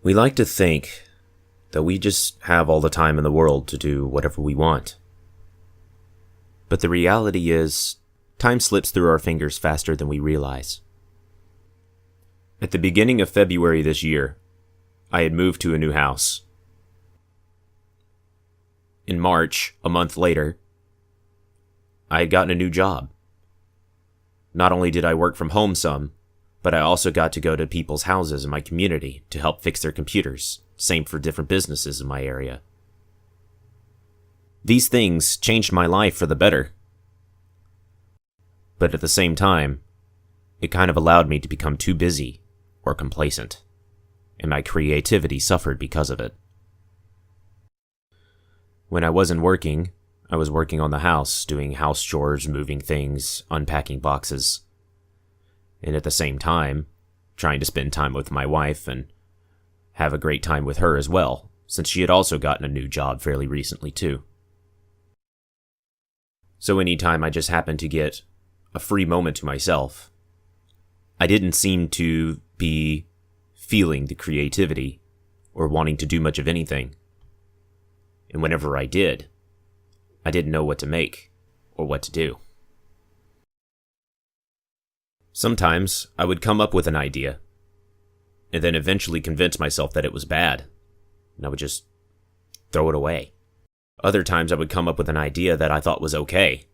We like to think that we just have all the time in the world to do whatever we want. But the reality is, time slips through our fingers faster than we realize. At the beginning of February this year, I had moved to a new house. In March, a month later, I had gotten a new job. Not only did I work from home some, but I also got to go to people's houses in my community to help fix their computers. Same for different businesses in my area. These things changed my life for the better. But at the same time, it kind of allowed me to become too busy or complacent, and my creativity suffered because of it. When I wasn't working, I was working on the house, doing house chores, moving things, unpacking boxes, and at the same time, trying to spend time with my wife and have a great time with her as well, since she had also gotten a new job fairly recently too. So anytime I just happened to get a free moment to myself, I didn't seem to be feeling the creativity or wanting to do much of anything. And whenever I did, I didn't know what to make or what to do. Sometimes I would come up with an idea and then eventually convince myself that it was bad, and I would just throw it away. Other times I would come up with an idea that I thought was okay,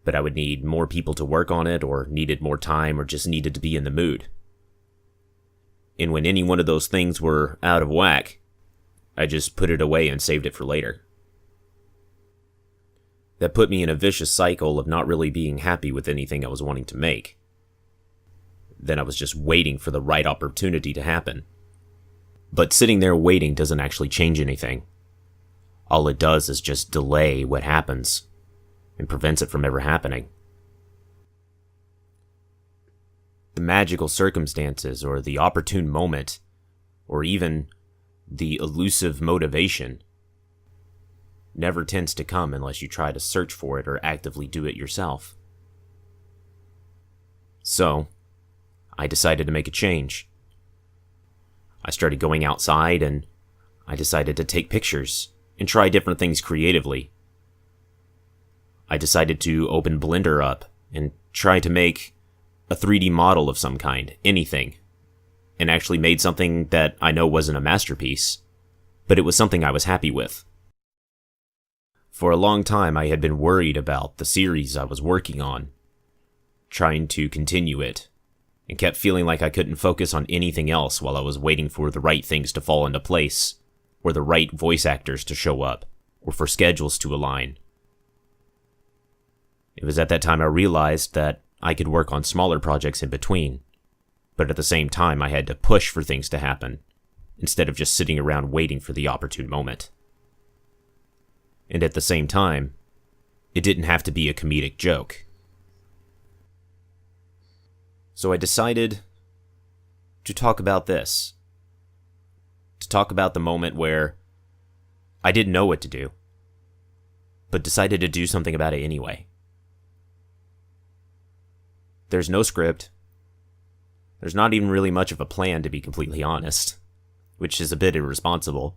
but I would need more people to work on it, or needed more time, or just needed to be in the mood. And when any one of those things were out of whack, I just put it away and saved it for later. That put me in a vicious cycle of not really being happy with anything I was wanting to make. Then I was just waiting for the right opportunity to happen. But sitting there waiting doesn't actually change anything. All it does is just delay what happens and prevents it from ever happening. The magical circumstances, or the opportune moment, or even the elusive motivation never tends to come unless you try to search for it or actively do it yourself. So, I decided to make a change. I started going outside and I decided to take pictures and try different things creatively. I decided to open Blender up and try to make a 3D model of some kind, anything, and actually made something that I know wasn't a masterpiece, but it was something I was happy with. For a long time, I had been worried about the series I was working on, trying to continue it, and kept feeling like I couldn't focus on anything else while I was waiting for the right things to fall into place, or the right voice actors to show up, or for schedules to align. It was at that time I realized that I could work on smaller projects in between, but at the same time I had to push for things to happen, instead of just sitting around waiting for the opportune moment. And at the same time, it didn't have to be a comedic joke. So I decided to talk about this. To talk about the moment where I didn't know what to do, but decided to do something about it anyway. There's no script. There's not even really much of a plan, to be completely honest, which is a bit irresponsible.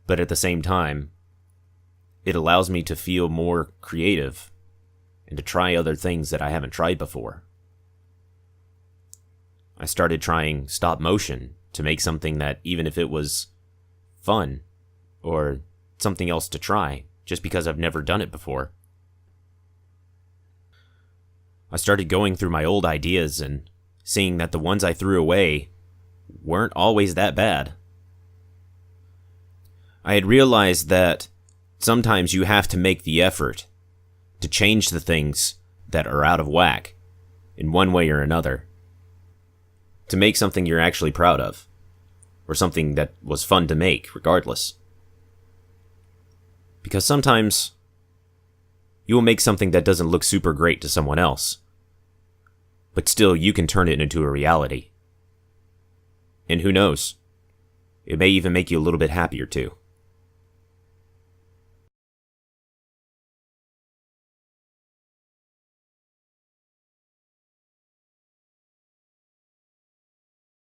But at the same time, it allows me to feel more creative and to try other things that I haven't tried before. I started trying stop motion to make something that, even if it was fun or something else to try, just because I've never done it before. I started going through my old ideas and seeing that the ones I threw away weren't always that bad. I had realized that sometimes you have to make the effort to change the things that are out of whack in one way or another, to make something you're actually proud of, or something that was fun to make regardless. Because sometimes you will make something that doesn't look super great to someone else, but still you can turn it into a reality. And who knows, it may even make you a little bit happier too.